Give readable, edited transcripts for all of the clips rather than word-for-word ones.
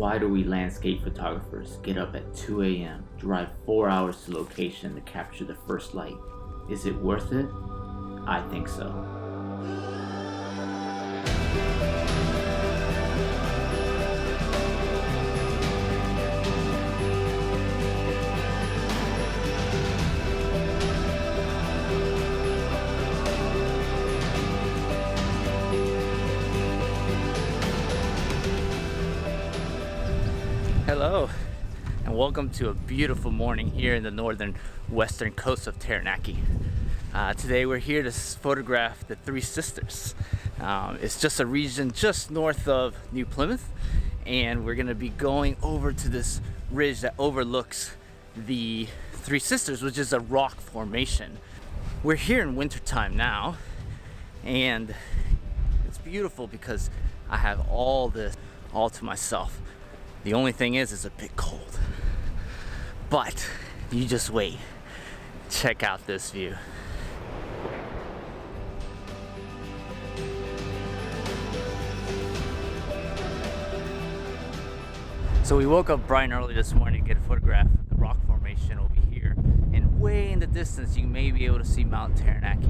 Why do we landscape photographers get up at 2 a.m., drive 4 hours to location to capture the first light? Is it worth it? I think so. Hello, and welcome to a beautiful morning here in the northern western coast of Taranaki. Today we're here to photograph the Three Sisters. It's just a region just north of New Plymouth, and we're going to be going over to this ridge that overlooks the Three Sisters, which is a rock formation. We're here in wintertime now, and it's beautiful because I have all this all to myself. The only thing is it's a bit cold, but you just wait. Check out this view. So we woke up bright and early this morning to get a photograph of the rock formation over here, and way in the distance you may be able to see Mount Taranaki.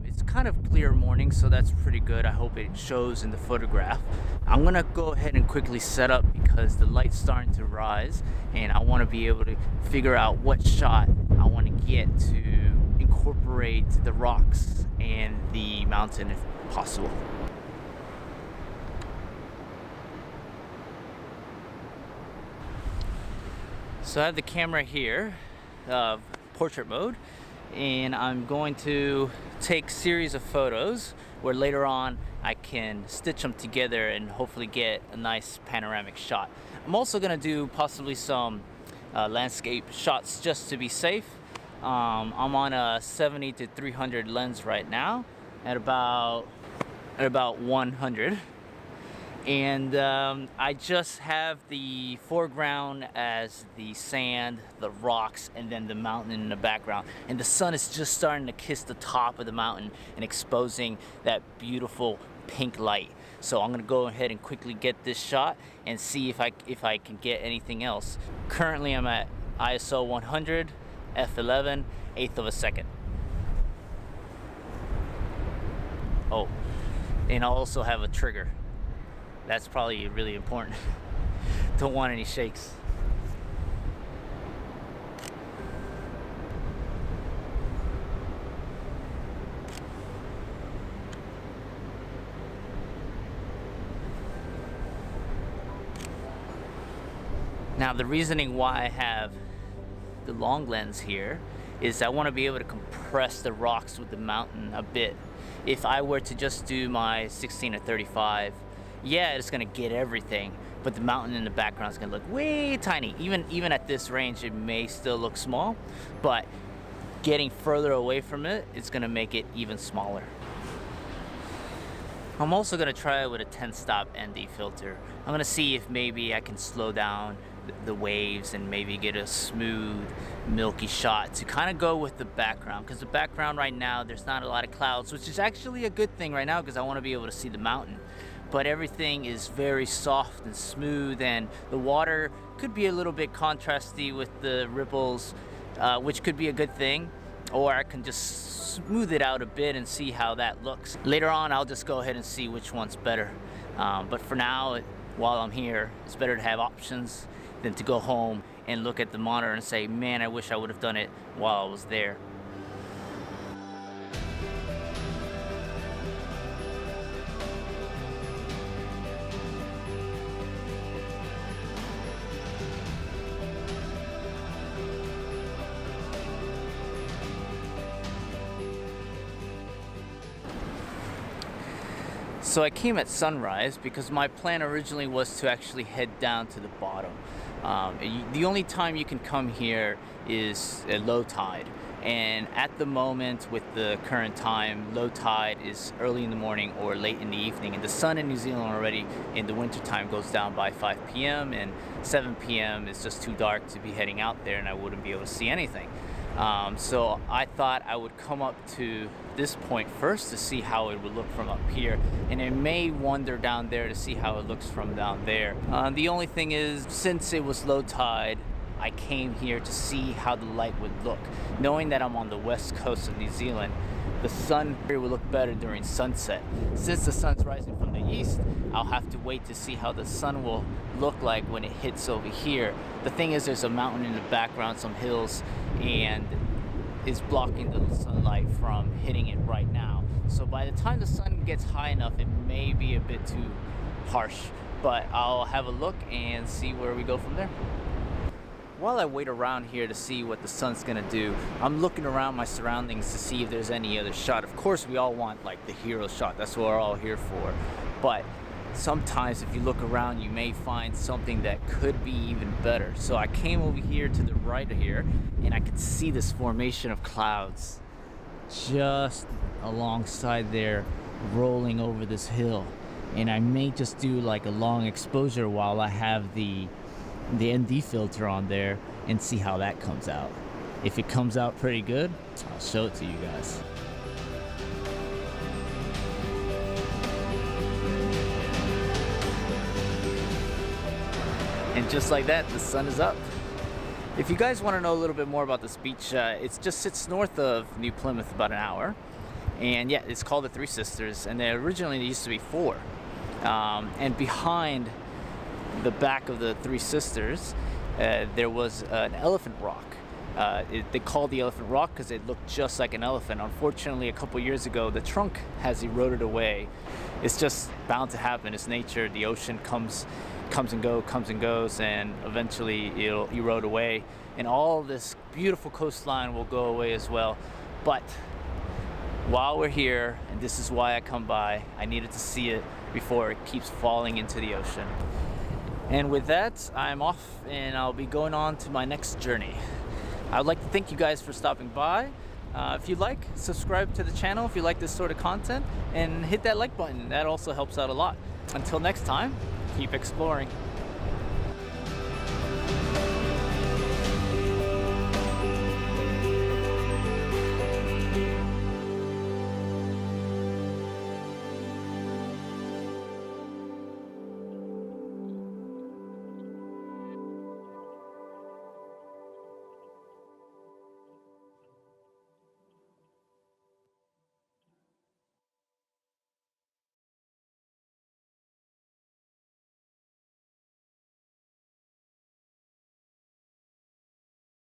It's kind of clear morning, so that's pretty good. I hope it shows in the photograph. I'm gonna go ahead and quickly set up because the light's starting to rise, and I want to be able to figure out what shot I want to get to incorporate the rocks and the mountain if possible. So I have the camera here, portrait mode, and I'm going to take series of photos where later on I can stitch them together and hopefully get a nice panoramic shot. I'm also going to do possibly some landscape shots just to be safe. I'm on a 70 to 300 lens right now at about 100. And I just have the foreground as the sand, the rocks, and then the mountain in the background. And the sun is just starting to kiss the top of the mountain and exposing that beautiful pink light. So I'm gonna go ahead and quickly get this shot and see if I can get anything else. Currently I'm at ISO 100, f11, eighth of a second. Oh, and I also have a trigger. That's probably really important. Don't want any shakes. Now the reasoning why I have the long lens here is I want to be able to compress the rocks with the mountain a bit. If I were to just do my 16 or 35, yeah, it's gonna get everything, but the mountain in the background is gonna look way tiny. Even at this range, it may still look small, but getting further away from it, it's gonna make it even smaller. I'm also gonna try it with a 10-stop ND filter. I'm gonna see if maybe I can slow down the waves and maybe get a smooth, milky shot to kind of go with the background, because the background right now, there's not a lot of clouds, which is actually a good thing right now because I want to be able to see the mountain. But everything is very soft and smooth, and the water could be a little bit contrasty with the ripples, which could be a good thing, or I can just smooth it out a bit and see how that looks. Later on I'll just go ahead and see which one's better, but for now, while I'm here, it's better to have options than to go home and look at the monitor and say, man, I wish I would have done it while I was there. So I came at sunrise because my plan originally was to actually head down to the bottom. The only time you can come here is at low tide, and at the moment with the current time, low tide is early in the morning or late in the evening, and the sun in New Zealand already in the winter time goes down by 5 p.m. and 7 p.m. is just too dark to be heading out there, and I wouldn't be able to see anything. So I thought I would come up to this point first to see how it would look from up here, and I may wander down there to see how it looks from down there. The only thing is, since it was low tide, I came here to see how the light would look. Knowing that I'm on the west coast of New Zealand, the sun here will look better during sunset. Since the sun's rising from the east, I'll have to wait to see how the sun will look like when it hits over here. The thing is, there's a mountain in the background, some hills, and is blocking the sunlight from hitting it right now. So by the time the sun gets high enough, it may be a bit too harsh, but I'll have a look and see where we go from there. While I wait around here to see what the sun's gonna do, I'm looking around my surroundings to see if there's any other shot. Of course, we all want like the hero shot. That's what we're all here for. But sometimes if you look around, you may find something that could be even better. So I came over here to the right here, and I could see this formation of clouds just alongside there, rolling over this hill. And I may just do like a long exposure while I have the ND filter on there and see how that comes out. If it comes out pretty good, I'll show it to you guys. And just like that, the sun is up. If you guys want to know a little bit more about this beach, it just sits north of New Plymouth, about an hour. And yeah, it's called the Three Sisters, and originally there used to be four. And behind the back of the Three Sisters, there was an elephant rock. They called the elephant rock because it looked just like an elephant. Unfortunately, a couple years ago, the trunk has eroded away. It's just bound to happen. It's nature. The ocean comes and goes, and eventually it'll erode away. And all this beautiful coastline will go away as well. But while we're here, and this is why I come by, I needed to see it before it keeps falling into the ocean. And with that, I'm off, and I'll be going on to my next journey. I'd like to thank you guys for stopping by. If you like, subscribe to the channel if you like this sort of content, and hit that like button. That also helps out a lot. Until next time, keep exploring.